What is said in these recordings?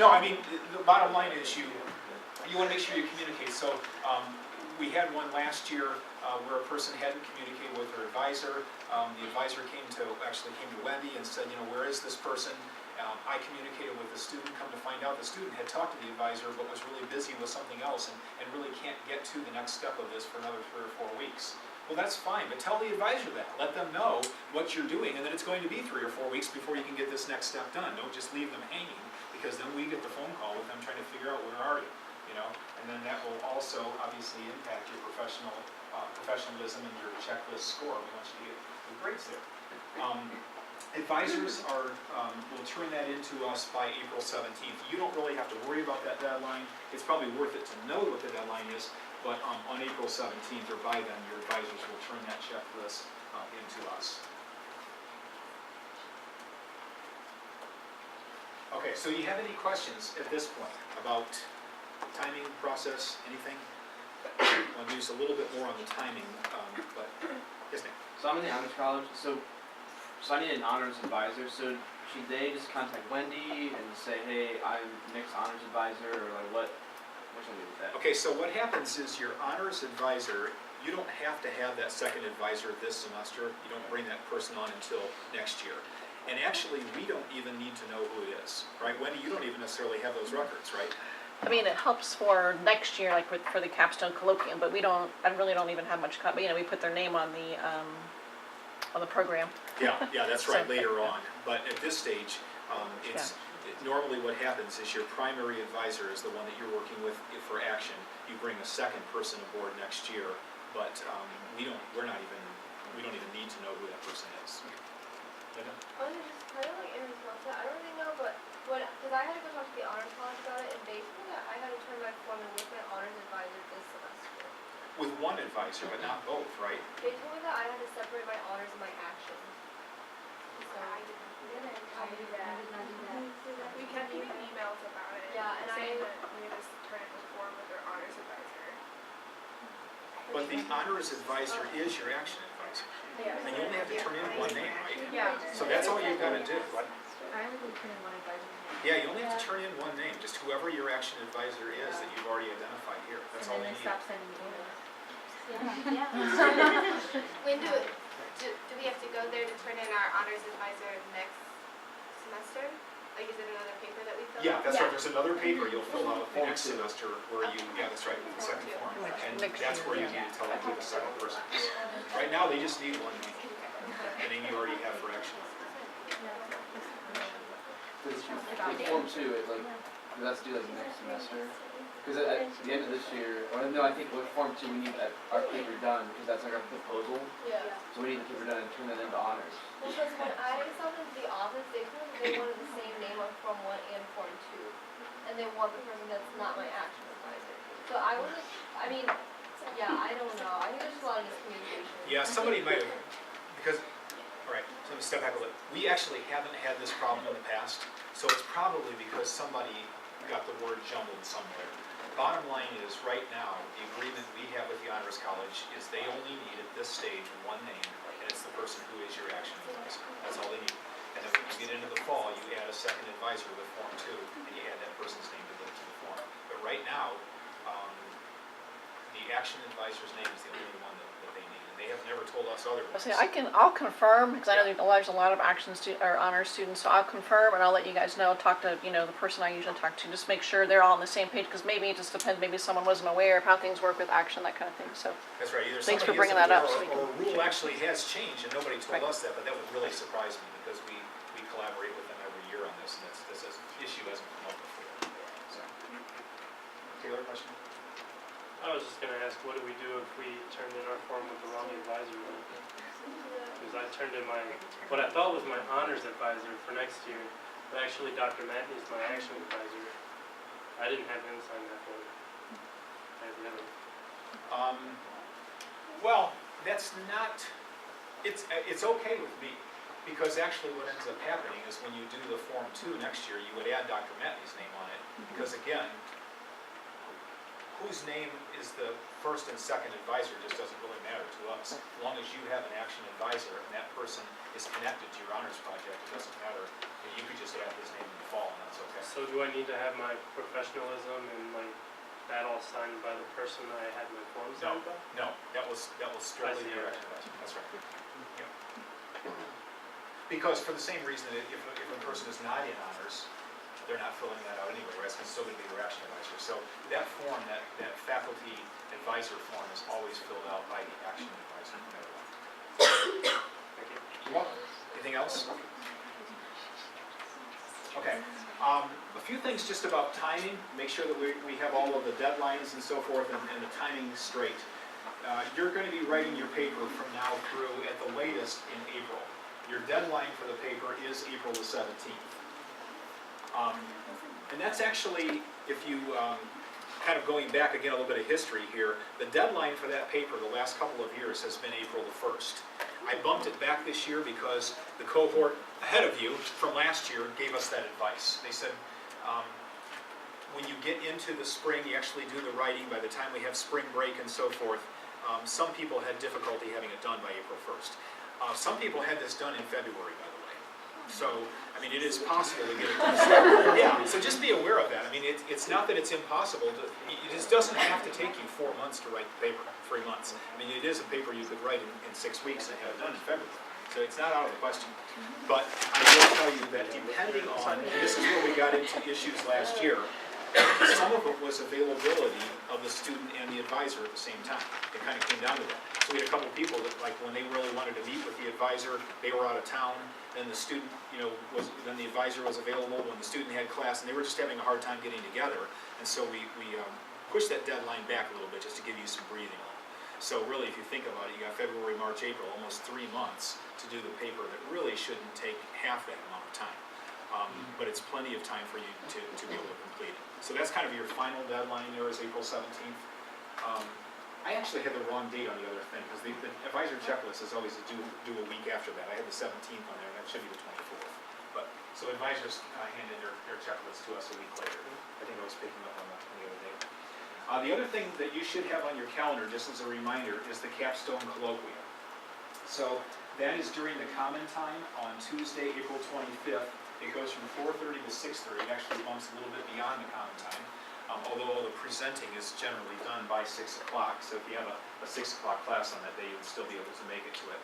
No, I mean, the bottom line is you want to make sure you communicate. So we had one last year where a person hadn't communicated with her advisor. The advisor came to Wendy and said, you know, where is this person? I communicated with the student, come to find out the student had talked to the advisor but was really busy with something else and really can't get to the next step of this for another 3 or 4 weeks. Well, that's fine, but tell the advisor that. Let them know what you're doing and that it's going to be 3 or 4 weeks before you can get this next step done. Don't just leave them hanging, because then we get the phone call with them trying to figure out where are you know? And then that will also obviously impact your professionalism and your checklist score. We want you to get good grades there. Advisors will turn that into us by April 17th. You don't really have to worry about that deadline. It's probably worth it to know what the deadline is, but on April 17th or by then, your advisors will turn that checklist into us. Okay, so you have any questions at this point about timing, process, anything? I'll do just a little bit more on the timing, but yes, ma'am. So I'm in the honors college, so I need an honors advisor. So should they just contact Wendy and say, hey, I'm Nick's honors advisor, or like what should I do with that? Okay, so what happens is your honors advisor, you don't have to have that second advisor this semester. You don't bring that person on until next year. And actually, we don't even need to know who it is, right? Wendy, you don't even necessarily have those records, right? I mean, it helps for next year, like for the capstone colloquium, but I really don't even have much, but we put their name on the program. Yeah, that's right, So, later on. But at this stage, normally what happens is your primary advisor is the one that you're working with for action. You bring a second person aboard next year, but we don't even need to know who that person is. Just kind of like in response to that, I don't really know, but because I had to go talk to the honors college about it, and they told me that I had to turn my form in with my honors advisor this semester. With one advisor, but not both, right? They told me that I had to separate my honors and my action. So I did not do that. We kept getting emails about it. Yeah, and saying that we had to turn in the form with our honors advisor. But the honors advisor is your action advisor. Yeah. And you only have to turn in one name, right? Yeah. So that's all you've got to do. I only turn in one advisor. Yeah, you only have to turn in one name, just whoever your action advisor is that you've already identified here. That's all And they then they need. stop sending me emails. When do we have to go there to turn in our honors advisor next semester? Like, is it another paper that we fill out? Yeah, that's right. There's another paper you'll fill out the next semester where that's right, with the second form. And that's where you need to tell them who the second person is. Right now, they just need one name. The name you already have for action. With Form 2, let's do like next semester. Because at the end of this year, or no, I think with Form 2 we need our paper done, because that's like our proposal. Yeah. So we need the paper done and turn that into honors. Well, because when I saw them to the office, they told me they wanted the same name on Form 1 and Form 2. And they want the person that's not my action advisor. So I wasn't, I don't know. I think there's just a lot of miscommunication. Yeah, somebody might have, because, all right, so let me step back a little. We actually haven't had this problem in the past, so it's probably because somebody got the word jumbled somewhere. Bottom line is, right now, the agreement we have with the Honors College is they only need at this stage one name, and it's the person who is your action advisor. That's all they need. And then when you get into the fall, you add a second advisor with Form 2, and you add that person's name to the form. But right now, the action advisor's name is the only one that they need, and they have never told us otherwise. I'll confirm, because I know there's a lot of honors students, so I'll confirm and I'll let you guys know. Talk to the person I usually talk to, just make sure they're all on the same page, because maybe it just depends. Maybe someone wasn't aware of how things work with action, that kind of thing. So that's right. Either thanks for somebody bringing that up. Or a rule actually has changed, and nobody told us that, but that would really surprise me, because we collaborate with them every year on this, and this issue hasn't come up before. So, Taylor, question? I was just going to ask, what do we do if we turned in our form with the wrong advisor? Because I turned in what I thought was my honors advisor for next year, but actually Dr. Matney is my action advisor. I didn't have him sign that form. I had the other. Well, that's not, it's okay with me, because actually what ends up happening is when you do the Form 2 next year, you would add Dr. Matney's name on it, because again, whose name is the first and second advisor just doesn't really matter to us. As long as you have an action advisor and that person is connected to your honors project, it doesn't matter. You could just add his name in the fall, and that's okay. So So do I need to have my professionalism and like that all signed by the person I had my form signed by? No, that was strictly I see. your action advisor, that's right. Yeah. Because for the same reason that if a person is not in honors, they're not filling that out anyway, right? It's still gonna be their action advisor. So that form, that faculty advisor form is always filled out by the action advisor, no matter what. Thank you. You're welcome. Anything else? Okay. A few things just about timing, make sure that we have all of the deadlines and so forth and the timing straight. You're going to be writing your paper from now through at the latest in April. Your deadline for the paper is April the 17th. And that's actually, if you, kind of going back again a little bit of history here, the deadline for that paper the last couple of years has been April the 1st. I bumped it back this year because the cohort ahead of you from last year gave us that advice. They said, when you get into the spring, you actually do the writing by the time we have spring break and so forth. Some people had difficulty having it done by April 1st. Some people had this done in February, by the way. So, I mean, it is possible to get it done. Yeah, so just be aware of that. I mean, it's not that it's impossible. It just doesn't have to take you 4 months to write the paper, 3 months. I mean, it is a paper you could write in 6 weeks and have it done in February. So it's not out of the question. But I will tell you that depending on, and this is where we got into issues last year, some of it was availability of the student and the advisor at the same time. It kind of came down to that. So we had a couple of people that, like, when they really wanted to meet with the advisor, they were out of town, then the student, then the advisor was available when the student had class, and they were just having a hard time getting together. And so we pushed that deadline back a little bit just to give you some breathing room. So really, if you think about it, you got February, March, April, almost 3 months to do the paper that really shouldn't take half that amount of time. But it's plenty of time for you to be able to complete it. So that's kind of your final deadline there is April 17th. I actually had the wrong date on the other thing, because the advisor checklist is always due a week after that. I had the 17th on there, and that should be the 24th. But, so advisors handed their checklist to us a week later. I think I was picking up on the other day. The other thing that you should have on your calendar, just as a reminder, is the capstone colloquium. So that is during the common time on Tuesday, April 25th. It goes from 4:30 to 6:30. It actually bumps a little bit beyond the common time, although all the presenting is generally done by 6 o'clock. So if you have a 6 o'clock class on that day, you would still be able to make it to it.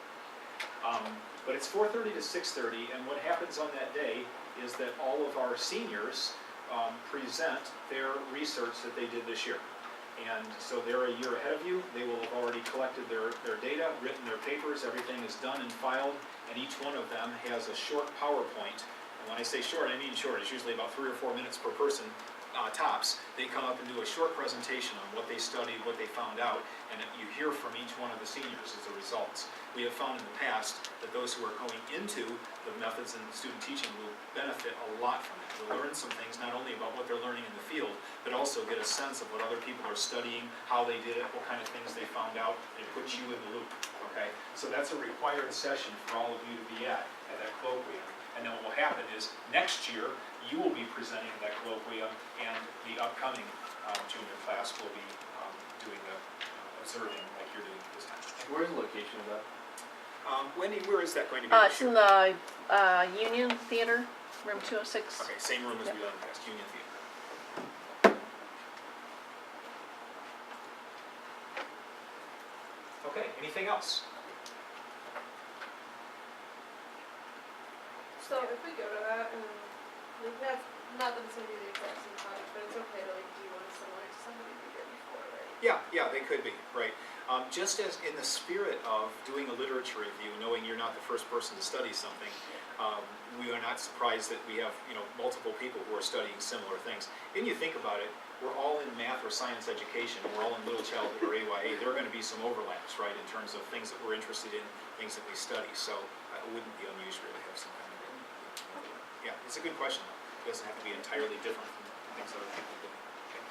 But it's 4:30 to 6:30, and what happens on that day is that all of our seniors present their research that they did this year. And so they're a year ahead of you. They will have already collected their data, written their papers, everything is done and filed, and each one of them has a short PowerPoint. And when I say short, I mean short. It's usually about 3 or 4 minutes per person, tops. They come up and do a short presentation on what they studied, what they found out, and you hear from each one of the seniors as the results. We have found in the past that those who are going into the methods in student teaching will benefit a lot from that. They'll learn some things, not only about what they're learning in the field, but also get a sense of what other people are studying, how they did it, what kind of things they found out. They put you in the loop, okay? So that's a required session for all of you to be at that colloquium. And then what will happen is, next year, you will be presenting that colloquium, and the upcoming junior class will be doing the observing like you're doing this time. Where's the location of that? Wendy, where is that going to be? It's in the Union Theater, room 206. Okay, same room as Yep. we done in the past, Union Theater. Okay, anything else? So if we go to that and like that's not that it's gonna be the exact same project, but it's okay to like do one similar to somebody we did before, right? Yeah, they could be, right. Just as in the spirit of doing a literature review, knowing you're not the first person to study something, we are not surprised that we have, multiple people who are studying similar things. And you think about it, we're all in math or science education, we're all in middle childhood or AYA, there are going to be some overlaps, right, in terms of things that we're interested in, things that we study, so it wouldn't be unusual to have some kind of, yeah, it's a good question, though. It doesn't have to be entirely different from things other people do.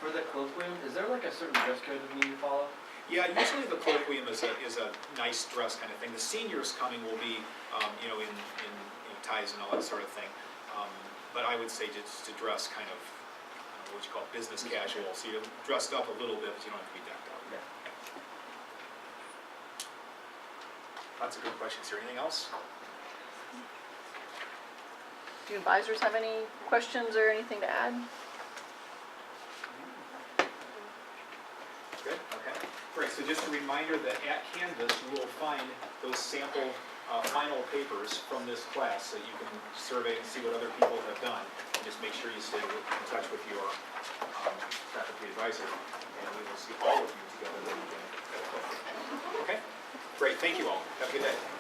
For the colloquium, is there like a certain dress code we need to follow? Yeah, usually the colloquium is a nice dress kind of thing. The seniors coming will be, in ties and all that sort of thing. But I would say just to dress kind of, what you call business casual. So you're dressed up a little bit, but you don't have to be decked out. Yeah. Lots of good questions. Is there anything else? Do advisors have any questions or anything to add? Good, okay. Great, so just a reminder that at Canvas, you will find those sample final papers from this class that you can survey and see what other people have done. And just make sure you stay in touch with your faculty advisor, and we will see all of you together. Okay, great, thank you all. Have a good day.